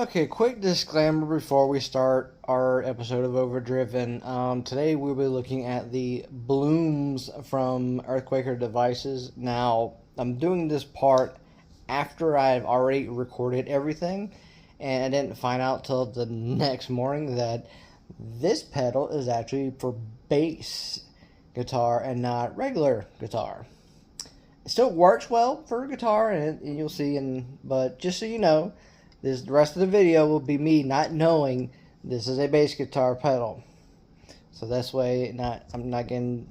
Okay, quick disclaimer before we start our episode of Overdriven. Today we'll be looking at the Blumes from Earthquaker Devices. Now, I'm doing this part after I've already recorded everything, and I didn't find out till the next morning that this pedal is actually for bass guitar and not regular guitar. It still works well for guitar, and you'll see. But just so you know, the rest of the video will be me not knowing this is a bass guitar pedal. So that's way I'm not getting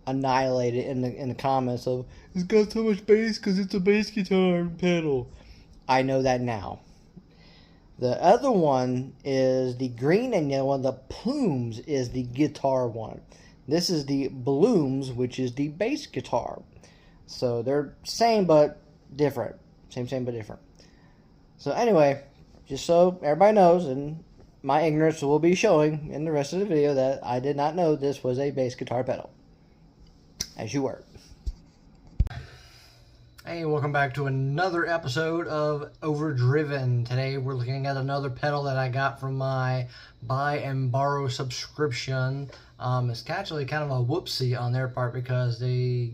annihilated in the comments of it's got so much bass because it's a bass guitar pedal. I know that now. The other one is the green and yellow one. The Plumes is the guitar one. This is the Blumes, which is the bass guitar. So they're same but different. Same but different. So anyway, just so everybody knows, and my ignorance will be showing in the rest of the video, that I did not know this was a bass guitar pedal. As you were. Hey, welcome back to another episode of Overdriven. Today we're looking at another pedal that I got from my buy and borrow subscription. It's actually kind of a whoopsie on their part because they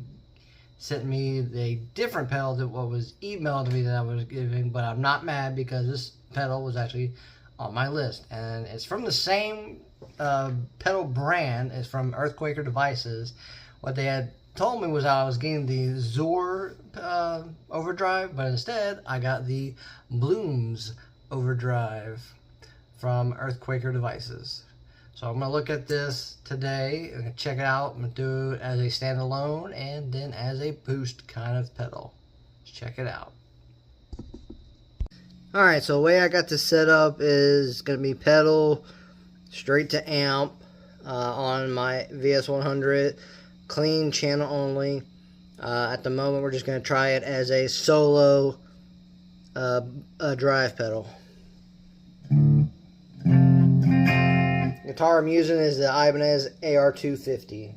sent me a different pedal than what was emailed to me that I was giving, but I'm not mad because this pedal was actually on my list, and it's from the same pedal brand. It's from Earthquaker Devices. What they had told me was I was getting the Zor overdrive, but instead I got the Blumes overdrive from Earthquaker Devices. So I'm going to look at this today, I'm going to check it out, I'm going to do it as a standalone and then as a boost kind of pedal. Let's check it out. Alright, so the way I got this set up is going to be pedal straight to amp on my VS100, clean channel only. At the moment we're just going to try it as a solo drive pedal. Guitar I'm using is the Ibanez AR250.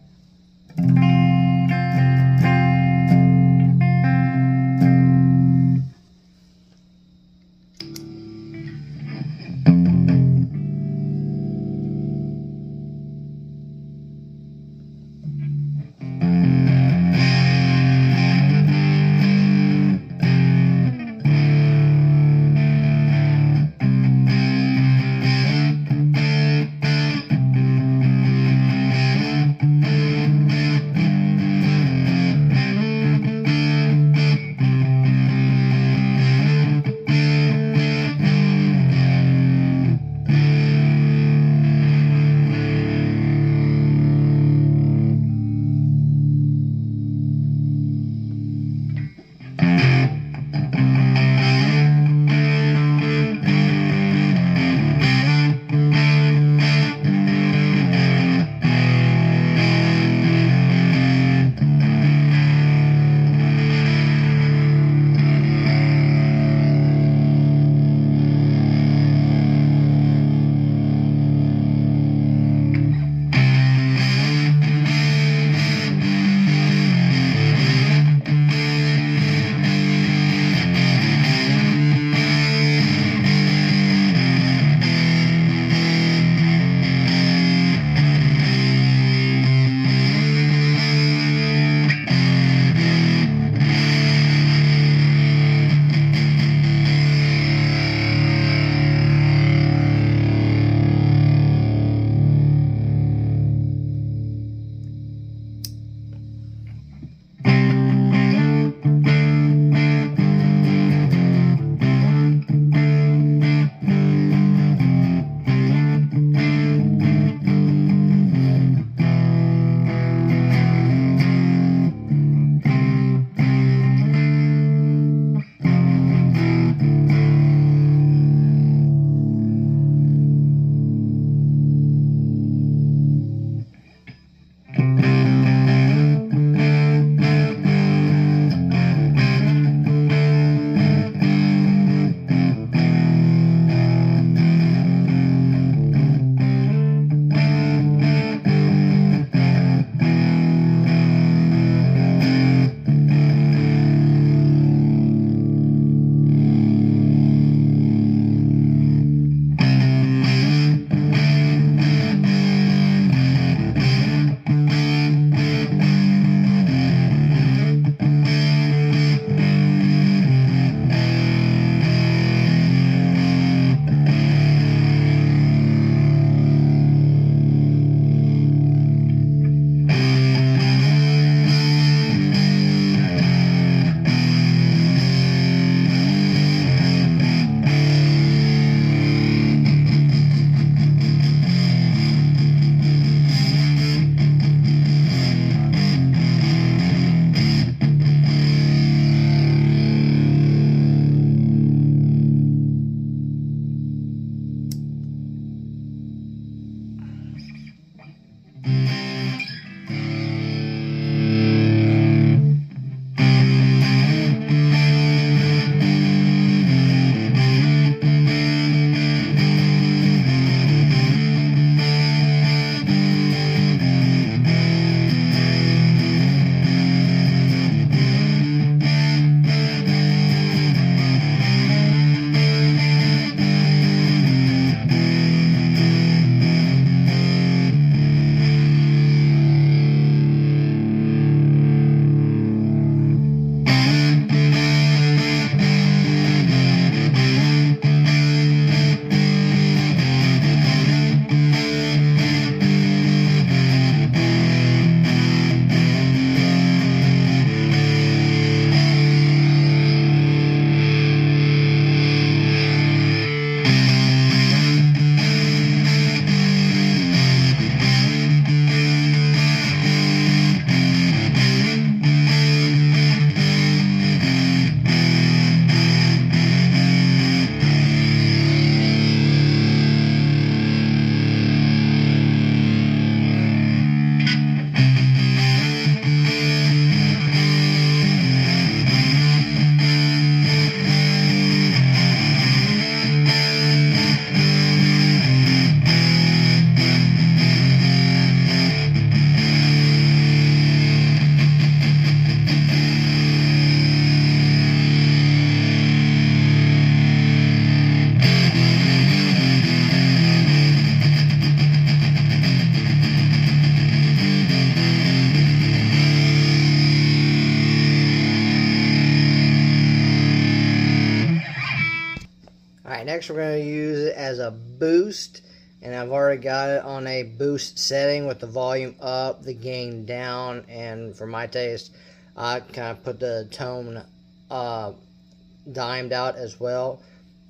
Next, we're going to use it as a boost, and I've already got it on a boost setting with the volume up, the gain down, and for my taste, I kind of put the tone dimed out as well.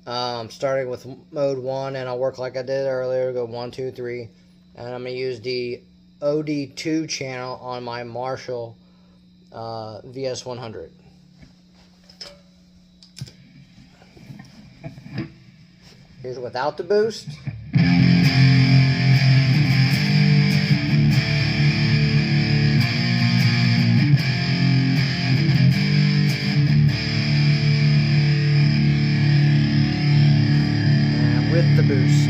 Starting with mode 1, and I'll work like I did earlier, go 1, 2, 3, and I'm going to use the OD2 channel on my Marshall VS100. Here's without the boost. And with the boost.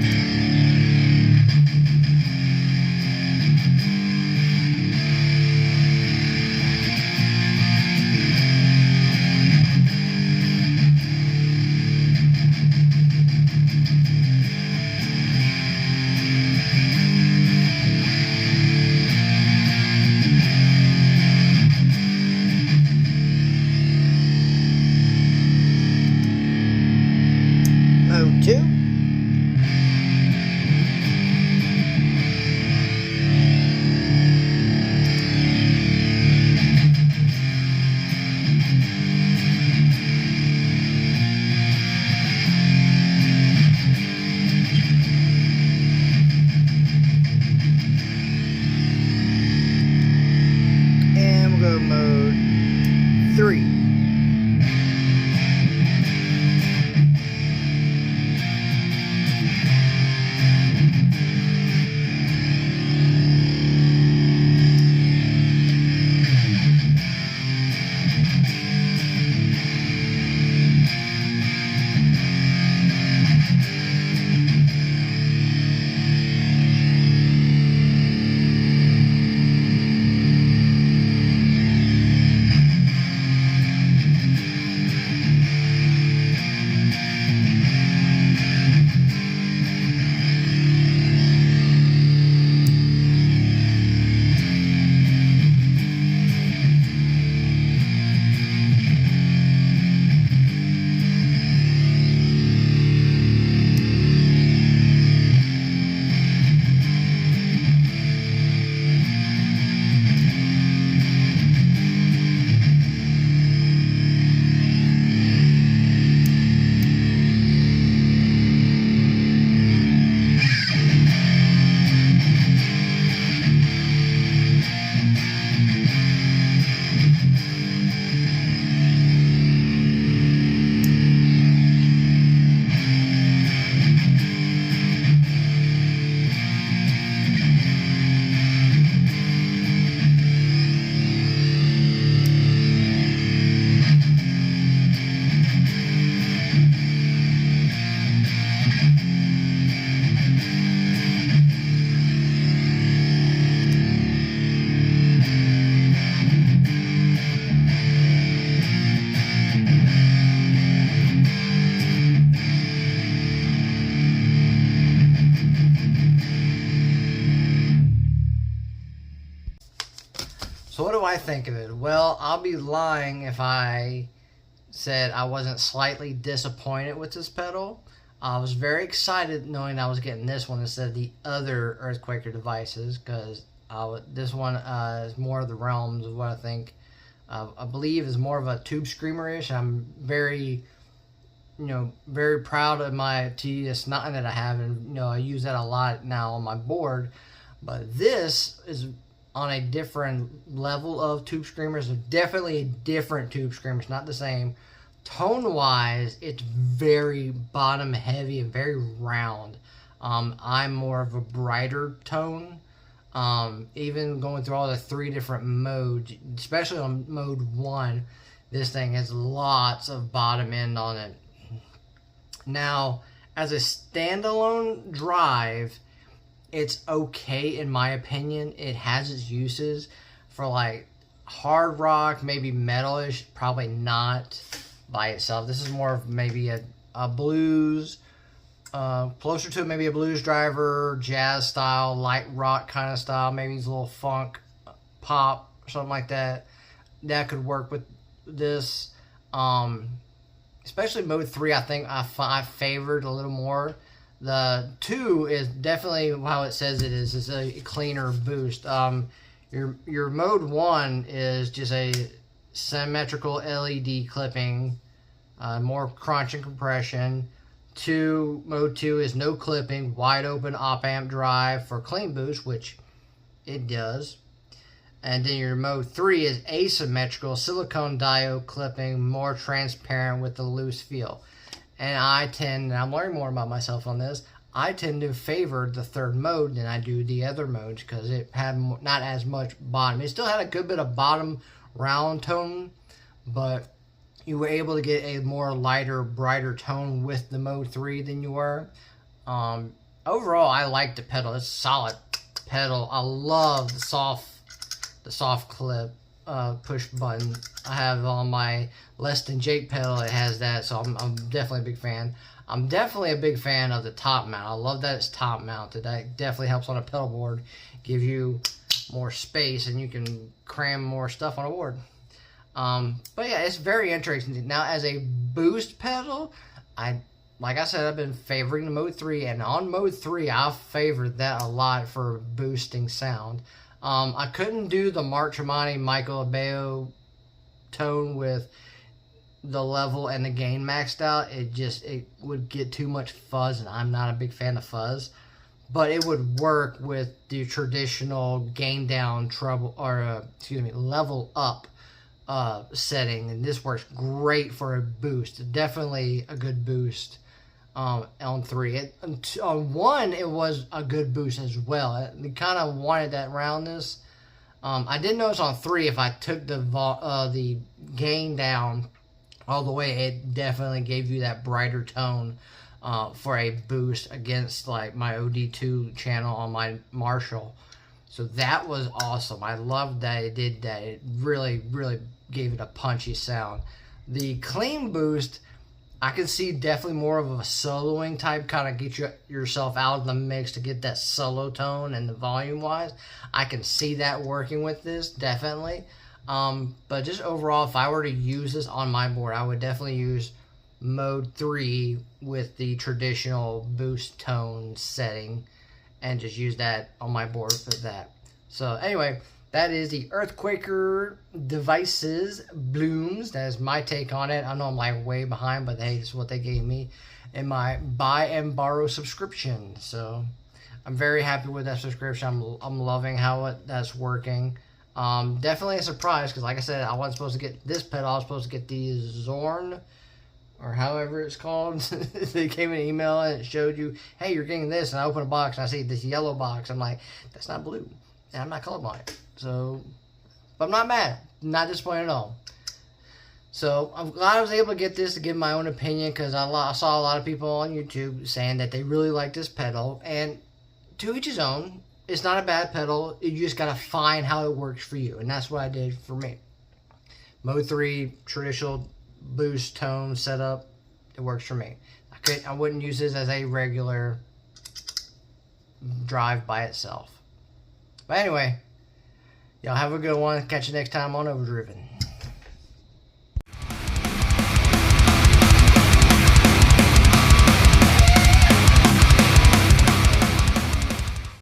Mode 2. And we'll go mode 3. So what do I think of it? Well, I'll be lying if I said I wasn't slightly disappointed with this pedal. I was very excited knowing I was getting this one instead of the other Earthquaker devices, because this one is more of the realms of what I think, I believe is more of a tube screamer-ish. I'm very, very proud of my TS9 that I have, and I use that a lot now on my board. But this is on a different level of tube screamers. Definitely different tube screamers, not the same. Tone wise, it's very bottom heavy and very round. I'm more of a brighter tone. Even going through all the 3 different modes, especially on mode 1, this thing has lots of bottom end on it. Now, as a standalone drive, it's okay in my opinion. It has its uses for like hard rock, maybe metalish, probably not by itself. This is more of maybe a blues, closer to maybe a blues driver, jazz style, light rock kind of style, maybe it's a little funk, pop, something like that. That could work with this. especially mode 3, I think I favored a little more. The 2 is definitely how it says it is a cleaner boost. Your mode 1 is just a symmetrical LED clipping, more crunch and compression. Mode 2 is no clipping, wide open op amp drive for clean boost, which it does. And then your mode 3 is asymmetrical, silicone diode clipping, more transparent with a loose feel. And I'm learning more about myself on this, I tend to favor the third mode than I do the other modes because it had not as much bottom. It still had a good bit of bottom round tone, but you were able to get a more lighter, brighter tone with the mode 3 than you were. Overall, I like the pedal. It's a solid pedal. I love the soft clip push button. I have on my Less Than Jake pedal, it has that, so I'm definitely a big fan. I'm definitely a big fan of the top mount. I love that it's top mounted. That definitely helps on a pedal board, give you more space and you can cram more stuff on a board. But yeah, it's very interesting. Now, as a boost pedal, like I said, I've been favoring the mode 3, and on mode 3, I've favored that a lot for boosting sound. I couldn't do the Mark Tremonti Michael Abeo tone with the level and the gain maxed out. It would get too much fuzz, and I'm not a big fan of fuzz. But it would work with the traditional gain down treble, or level up setting, and this works great for a boost. Definitely a good boost on 3. On 1, it was a good boost as well. It kind of wanted that roundness. I did notice on 3, if I took the gain down all the way, it definitely gave you that brighter tone for a boost against like my OD2 channel on my Marshall. So that was awesome. I loved that it did that. It really, really gave it a punchy sound. The clean boost, I can see definitely more of a soloing type, kind of get yourself out of the mix to get that solo tone and the volume wise. I can see that working with this, definitely. But just overall, if I were to use this on my board, I would definitely use mode 3 with the traditional boost tone setting and just use that on my board for that. So anyway, that is the Earthquaker Devices Blumes. That is my take on it. I know I'm like way behind, but hey, this is what they gave me in my buy and borrow subscription. So I'm very happy with that subscription. I'm loving how that's working. Definitely a surprise because, like I said, I wasn't supposed to get this pedal. I was supposed to get the Zorn, or however it's called. They came in an email and it showed you, hey, you're getting this. And I open a box and I see this yellow box. I'm like, that's not blue. And I'm not colorblind. So, but I'm not mad. Not disappointed at all. So, I'm glad I was able to get this to give my own opinion, because I saw a lot of people on YouTube saying that they really like this pedal. And to each his own. It's not a bad pedal. You just got to find how it works for you. And that's what I did for me. Mode 3, traditional boost tone setup. It works for me. I wouldn't use this as a regular drive by itself. But anyway, y'all have a good one. Catch you next time on Overdriven.